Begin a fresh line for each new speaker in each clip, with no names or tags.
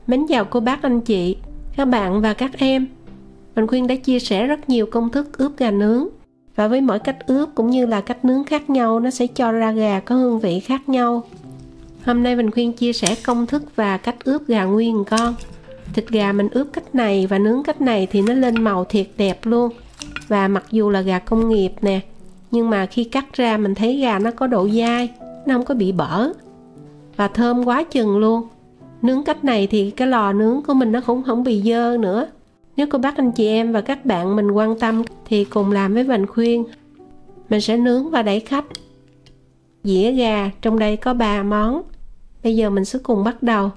Mến chào cô bác anh chị, các bạn và các em. Mình Khuyên đã chia sẻ rất nhiều công thức ướp gà nướng. Và với mỗi cách ướp cũng như là cách nướng khác nhau, nó sẽ cho ra gà có hương vị khác nhau. Hôm nay mình Khuyên chia sẻ công thức và cách ướp gà nguyên con. Thịt gà mình ướp cách này và nướng cách này thì nó lên màu thiệt đẹp luôn. Và mặc dù là gà công nghiệp nè, nhưng mà khi cắt ra mình thấy gà nó có độ dai, nó không có bị bở. Và thơm quá chừng luôn. Nướng cách này thì cái lò nướng của mình nó cũng không bị dơ nữa. Nếu cô bác anh chị em và các bạn mình quan tâm thì cùng làm với mình Khuyên. Mình sẽ nướng và đẩy khách. Dĩa gà, trong đây có 3 món. Bây giờ mình sẽ cùng bắt đầu.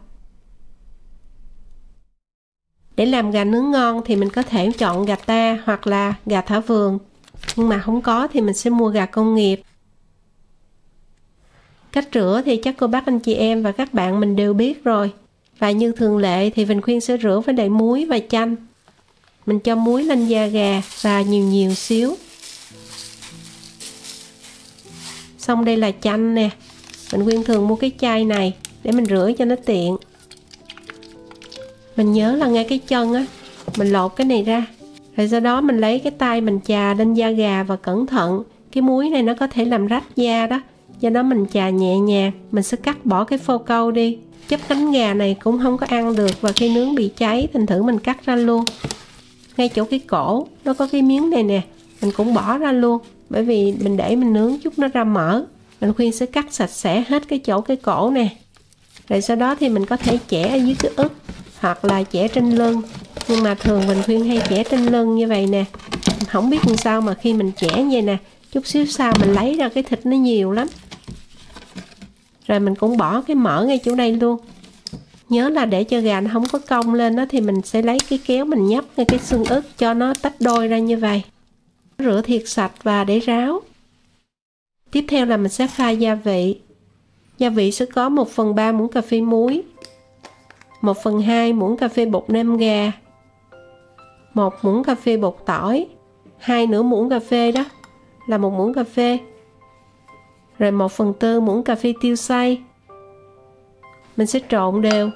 Để làm gà nướng ngon thì mình có thể chọn gà ta hoặc là gà thả vườn. Nhưng mà không có thì mình sẽ mua gà công nghiệp. Cách rửa thì chắc cô bác anh chị em và các bạn mình đều biết rồi. Và như thường lệ thì mình Khuyên sẽ rửa với đầy muối và chanh. Mình cho muối lên da gà và nhiều xíu. Xong đây là chanh nè. Mình Khuyên thường mua cái chai này để mình rửa cho nó tiện. Mình nhớ là ngay cái chân á, mình lột cái này ra. Rồi sau đó mình lấy cái tay mình chà lên da gà và cẩn thận. Cái muối này nó có thể làm rách da đó. Do đó mình chà nhẹ nhàng. Mình sẽ cắt bỏ cái phô câu đi. Chất cánh gà này cũng không có ăn được và khi nướng bị cháy, thành thử mình cắt ra luôn. Ngay chỗ cái cổ nó có cái miếng này nè, mình cũng bỏ ra luôn, bởi vì mình để mình nướng chút nó ra mỡ. Mình Khuyên sẽ cắt sạch sẽ hết cái chỗ cái cổ nè. Rồi sau đó thì mình có thể chẻ ở dưới cái ức hoặc là chẻ trên lưng, nhưng mà thường mình Khuyên hay chẻ trên lưng như vậy nè. Mình không biết làm sao mà khi mình chẻ như vậy nè, chút xíu sau mình lấy ra cái thịt nó nhiều lắm. Rồi mình cũng bỏ cái mỡ ngay chỗ đây luôn. Nhớ là để cho gà nó không có cong lên đó thì mình sẽ lấy cái kéo mình nhấp ngay cái xương ức cho nó tách đôi ra như vậy. Rửa thiệt sạch và để ráo. Tiếp theo là mình sẽ pha gia vị. Gia vị sẽ có 1/3 muỗng cà phê muối, 1/2 muỗng cà phê bột nêm gà, 1 muỗng cà phê bột tỏi, 2 nửa muỗng cà phê đó là 1 muỗng cà phê, rồi 1/4 muỗng cà phê tiêu xay. Mình sẽ trộn đều.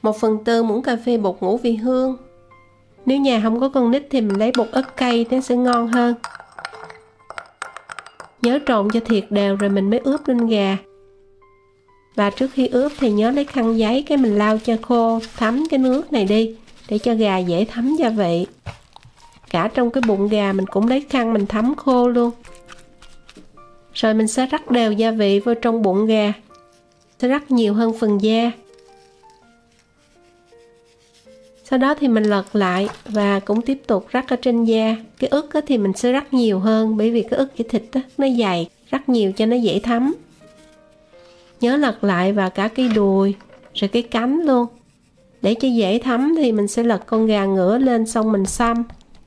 1/4 muỗng cà phê bột ngũ vị hương. Nếu nhà không có con nít thì mình lấy bột ớt cay nó sẽ ngon hơn. Nhớ trộn cho thiệt đều rồi mình mới ướp lên gà. Và trước khi ướp thì nhớ lấy khăn giấy cái mình lau cho khô, thấm cái nước này đi để cho gà dễ thấm gia vị. Cả trong cái bụng gà mình cũng lấy khăn mình thấm khô luôn. Rồi mình sẽ rắc đều gia vị vô trong bụng gà. Sẽ rắc nhiều hơn phần da. Sau đó thì mình lật lại và cũng tiếp tục rắc ở trên da. Cái ức thì mình sẽ rắc nhiều hơn, bởi vì cái ức cái thịt nó dày, rắc nhiều cho nó dễ thấm. Nhớ lật lại và cả cái đùi, rồi cái cánh luôn. Để cho dễ thấm thì mình sẽ lật con gà ngửa lên xong mình xăm.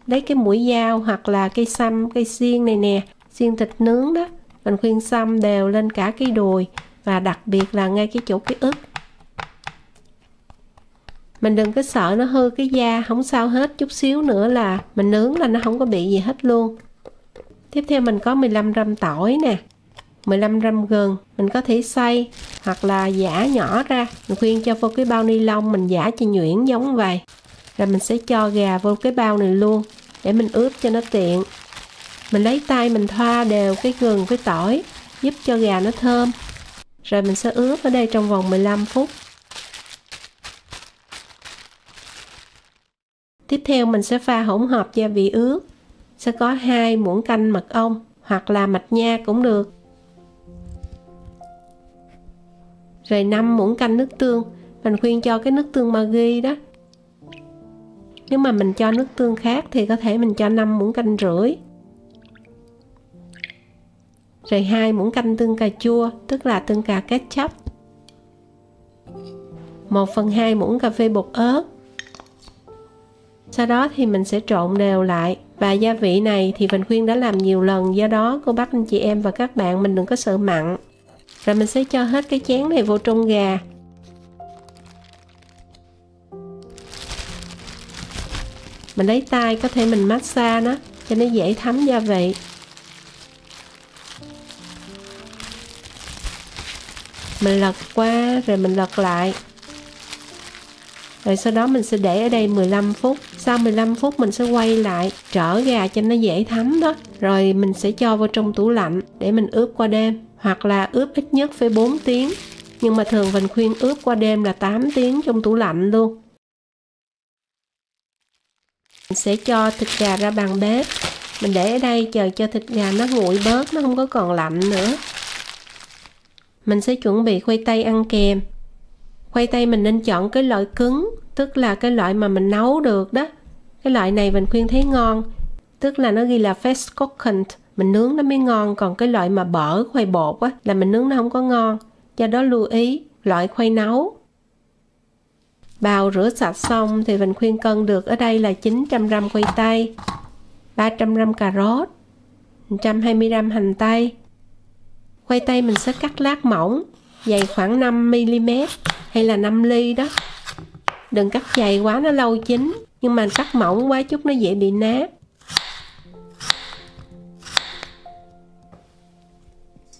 Lấy cái mũi dao hoặc là cây xăm, cây xiên này nè, xiên thịt nướng đó. Mình Khuyên xăm đều lên cả cái đùi và đặc biệt là ngay cái chỗ cái ức. Mình đừng có sợ nó hư cái da, không sao hết, chút xíu nữa là mình nướng là nó không có bị gì hết luôn. Tiếp theo mình có 15 g tỏi nè, 15 g gừng, mình có thể xay hoặc là giã nhỏ ra. Mình Khuyên cho vô cái bao ni lông mình giã cho nhuyễn giống vậy. Rồi mình sẽ cho gà vô cái bao này luôn để mình ướp cho nó tiện. Mình lấy tay mình thoa đều cái gừng với tỏi giúp cho gà nó thơm. Rồi mình sẽ ướp ở đây trong vòng 15 phút. Tiếp theo mình sẽ pha hỗn hợp gia vị ướp. Sẽ có 2 muỗng canh mật ong hoặc là mạch nha cũng được. Rồi 5 muỗng canh nước tương. Mình Khuyên cho cái nước tương Maggi đó. Nếu mà mình cho nước tương khác thì có thể mình cho 5 muỗng canh rưỡi. Rồi 2 muỗng canh tương cà chua, tức là tương cà ketchup. 1/2 muỗng cà phê bột ớt. Sau đó thì mình sẽ trộn đều lại. Và gia vị này thì mình Khuyên đã làm nhiều lần, do đó cô bác anh chị em và các bạn mình đừng có sợ mặn. Rồi mình sẽ cho hết cái chén này vô trong gà. Mình lấy tay có thể mình massage nó cho nó dễ thấm gia vị. Mình lật qua rồi mình lật lại. Rồi sau đó mình sẽ để ở đây 15 phút. Sau 15 phút mình sẽ quay lại, trở gà cho nó dễ thấm đó. Rồi mình sẽ cho vào trong tủ lạnh để mình ướp qua đêm. Hoặc là ướp ít nhất phải 4 tiếng. Nhưng mà thường mình khuyên ướp qua đêm là 8 tiếng trong tủ lạnh luôn. Mình sẽ cho thịt gà ra bàn bếp. Mình để ở đây chờ cho thịt gà nó nguội bớt, nó không có còn lạnh nữa. Mình sẽ chuẩn bị khoai tây ăn kèm. Khoai tây mình nên chọn cái loại cứng, tức là cái loại mà mình nấu được đó. Cái loại này mình khuyên thấy ngon, tức là nó ghi là fast cooked, mình nướng nó mới ngon. Còn cái loại mà bở khoai bột á là mình nướng nó không có ngon. Do đó lưu ý loại khoai nấu. Bào rửa sạch xong thì mình khuyên cân được ở đây là 900g khoai tây, 300g cà rốt, 120g hành tây. Khoai tây mình sẽ cắt lát mỏng, dày khoảng 5mm hay là 5 ly đó. Đừng cắt dày quá nó lâu chín, nhưng mà cắt mỏng quá chút nó dễ bị nát.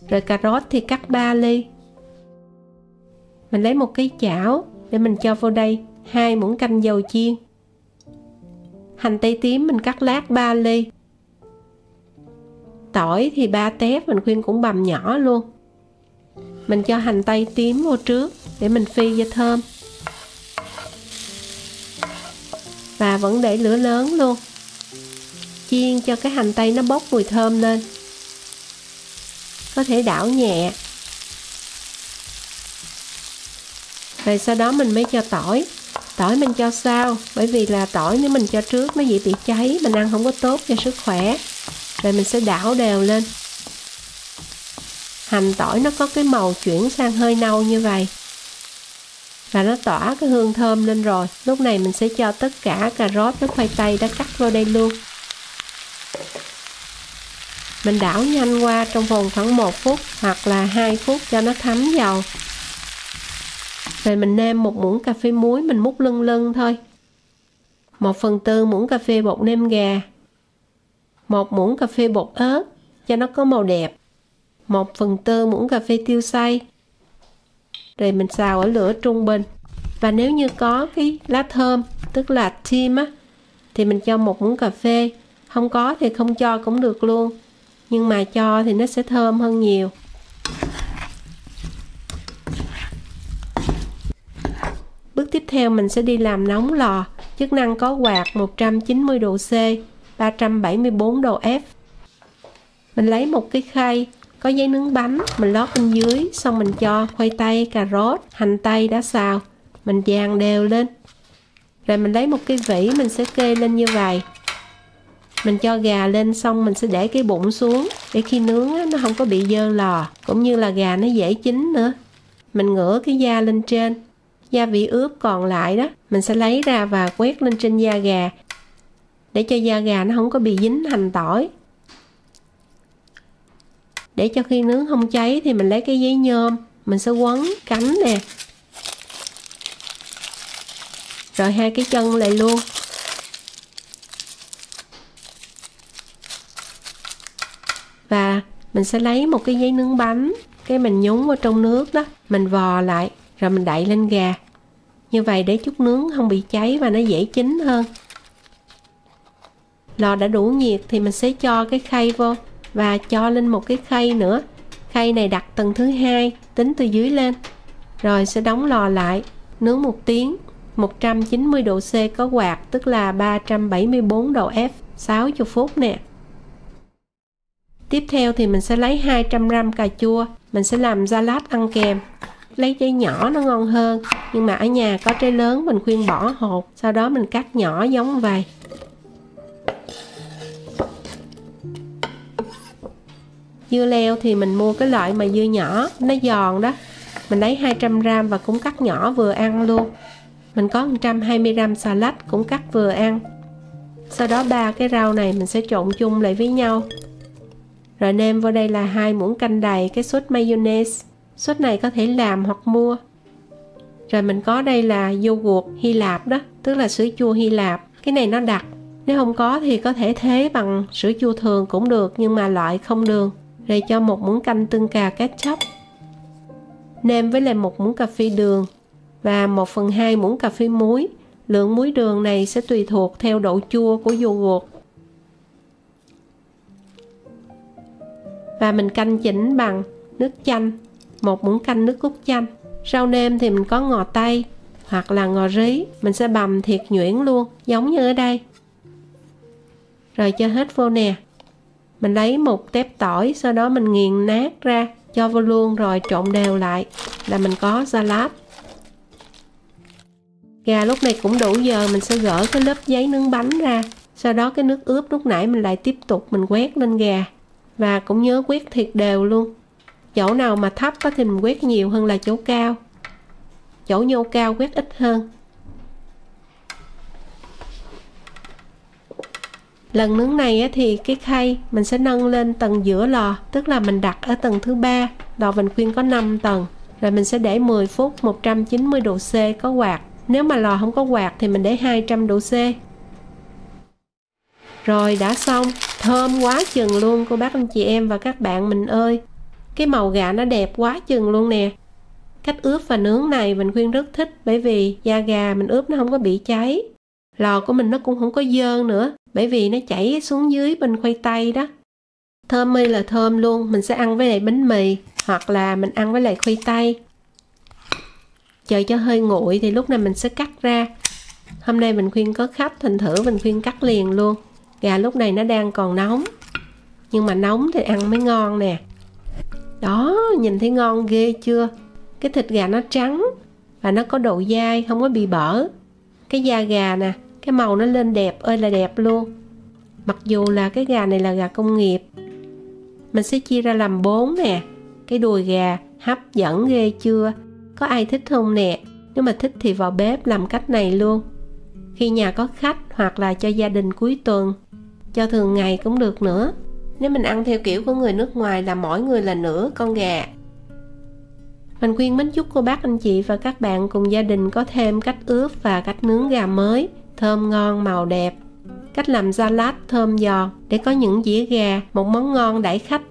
Rồi cà rốt thì cắt 3 ly. Mình lấy một cái chảo để mình cho vào đây 2 muỗng canh dầu chiên. Hành tây tím mình cắt lát 3 ly. Tỏi thì 3 tép, mình khuyên cũng bằm nhỏ luôn. Mình cho hành tây tím vô trước để mình phi cho thơm. Và vẫn để lửa lớn luôn. Chiên cho cái hành tây nó bốc mùi thơm lên. Có thể đảo nhẹ. Rồi sau đó mình mới cho tỏi. Tỏi mình cho sau, bởi vì là tỏi nếu mình cho trước nó dễ bị cháy, mình ăn không có tốt cho sức khỏe. Rồi mình sẽ đảo đều lên. Hành tỏi nó có cái màu chuyển sang hơi nâu như vậy. Và nó tỏa cái hương thơm lên rồi. Lúc này mình sẽ cho tất cả cà rốt với khoai tây đã cắt vào đây luôn. Mình đảo nhanh qua trong vòng khoảng 1 phút hoặc là 2 phút cho nó thấm dầu. Rồi mình nêm 1 muỗng cà phê muối, mình múc lưng lưng thôi. 1/4 muỗng cà phê bột nêm gà. 1 muỗng cà phê bột ớt cho nó có màu đẹp. 1/4 muỗng cà phê tiêu xay. Rồi mình xào ở lửa trung bình. Và nếu như có cái lá thơm, tức là thyme á, thì mình cho 1 muỗng cà phê. Không có thì không cho cũng được luôn. Nhưng mà cho thì nó sẽ thơm hơn nhiều. Bước tiếp theo mình sẽ đi làm nóng lò. Chức năng có quạt 190 độ C, 374 độ F. Mình lấy một cái khay có giấy nướng bánh, mình lót bên dưới, xong mình cho khoai tây, cà rốt, hành tây đã xào, mình dàn đều lên. Rồi mình lấy một cái vỉ, mình sẽ kê lên như vậy. Mình cho gà lên xong mình sẽ để cái bụng xuống để khi nướng á, nó không có bị dơ lò, cũng như là gà nó dễ chín nữa. Mình ngửa cái da lên trên. Gia vị ướp còn lại đó, mình sẽ lấy ra và quét lên trên da gà để cho da gà nó không có bị dính hành tỏi. Để cho khi nướng không cháy thì mình lấy cái giấy nhôm, mình sẽ quấn cánh nè. Rồi 2 cái chân lại luôn. Và mình sẽ lấy một cái giấy nướng bánh, cái mình nhúng vào trong nước đó, mình vò lại, rồi mình đậy lên gà. Như vậy để chút nướng không bị cháy và nó dễ chín hơn. Lò đã đủ nhiệt thì mình sẽ cho cái khay vô và cho lên một cái khay nữa. Khay này đặt tầng thứ 2, tính từ dưới lên. Rồi sẽ đóng lò lại, nướng 1 tiếng, 190 độ C có quạt, tức là 374 độ F, 60 phút nè. Tiếp theo thì mình sẽ lấy 200g cà chua, mình sẽ làm salad ăn kèm. Lấy trái nhỏ nó ngon hơn, nhưng mà ở nhà có trái lớn mình khuyên bỏ hột, sau đó mình cắt nhỏ giống vậy. Dưa leo thì mình mua cái loại mà dưa nhỏ, nó giòn đó. Mình lấy 200g và cũng cắt nhỏ vừa ăn luôn. Mình có 120g xà lách cũng cắt vừa ăn. Sau đó 3 cái rau này mình sẽ trộn chung lại với nhau. Rồi nêm vào đây là 2 muỗng canh đầy cái sốt mayonnaise. Sốt này có thể làm hoặc mua. Rồi mình có đây là yoghurt Hy Lạp đó, tức là sữa chua Hy Lạp. Cái này nó đặc. Nếu không có thì có thể thế bằng sữa chua thường cũng được, nhưng mà loại không đường. Rồi cho 1 muỗng canh tương cà ketchup. nêm với lại 1 muỗng cà phê đường và 1/2 muỗng cà phê muối. Lượng muối đường này sẽ tùy thuộc theo độ chua của yoghurt. Và mình canh chỉnh bằng nước chanh, 1 muỗng canh nước cốt chanh. Rau nêm thì mình có ngò tây hoặc là ngò rí, mình sẽ bằm thiệt nhuyễn luôn, giống như ở đây. Rồi cho hết vô nè. Mình lấy một tép tỏi, sau đó mình nghiền nát ra, cho vô luôn rồi trộn đều lại là mình có salad. Gà lúc này cũng đủ giờ, mình sẽ gỡ cái lớp giấy nướng bánh ra. Sau đó cái nước ướp lúc nãy mình lại tiếp tục mình quét lên gà. Và cũng nhớ quét thiệt đều luôn. Chỗ nào mà thấp thì mình quét nhiều hơn là chỗ cao. Chỗ nhô cao quét ít hơn. Lần nướng này thì cái khay mình sẽ nâng lên tầng giữa lò, tức là mình đặt ở tầng thứ 3. Lò Vinh Khuyên có 5 tầng. Rồi mình sẽ để 10 phút 190 độ C có quạt. Nếu mà lò không có quạt thì mình để 200 độ C. Rồi đã xong, thơm quá chừng luôn cô bác anh chị em và các bạn mình ơi. Cái màu gà nó đẹp quá chừng luôn nè. Cách ướp và nướng này Vinh Khuyên rất thích bởi vì da gà mình ướp nó không có bị cháy. Lò của mình nó cũng không có dơ nữa bởi vì nó chảy xuống dưới bên khoai tây đó. Thơm ơi là thơm luôn, mình sẽ ăn với lại bánh mì hoặc là mình ăn với lại khoai tây. Chờ cho hơi nguội thì lúc này mình sẽ cắt ra. Hôm nay Vinh Khuyên có khách thành thử Vinh Khuyên cắt liền luôn. Gà lúc này nó đang còn nóng. Nhưng mà nóng thì ăn mới ngon nè. Đó, nhìn thấy ngon ghê chưa? Cái thịt gà nó trắng và nó có độ dai, không có bị bở. Cái da gà nè, cái màu nó lên đẹp ơi là đẹp luôn. Mặc dù là cái gà này là gà công nghiệp. Mình sẽ chia ra làm 4 nè. Cái đùi gà hấp dẫn ghê chưa? Có ai thích không nè? Nếu mà thích thì vào bếp làm cách này luôn. Khi nhà có khách hoặc là cho gia đình cuối tuần, cho thường ngày cũng được nữa. Nếu mình ăn theo kiểu của người nước ngoài là mỗi người là nửa con gà. Mình khuyên mến chúc cô bác anh chị và các bạn cùng gia đình có thêm cách ướp và cách nướng gà mới, thơm ngon màu đẹp. Cách làm salad thơm giòn để có những dĩa gà, một món ngon đãi khách.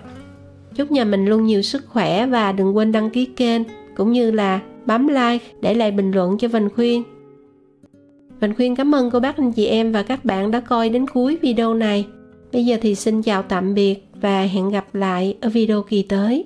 Chúc nhà mình luôn nhiều sức khỏe và đừng quên đăng ký kênh cũng như là bấm like, để lại bình luận cho Vinh Khuyên. Vinh Khuyên cảm ơn cô bác anh chị em và các bạn đã coi đến cuối video này. Bây giờ thì xin chào tạm biệt và hẹn gặp lại ở video kỳ tới.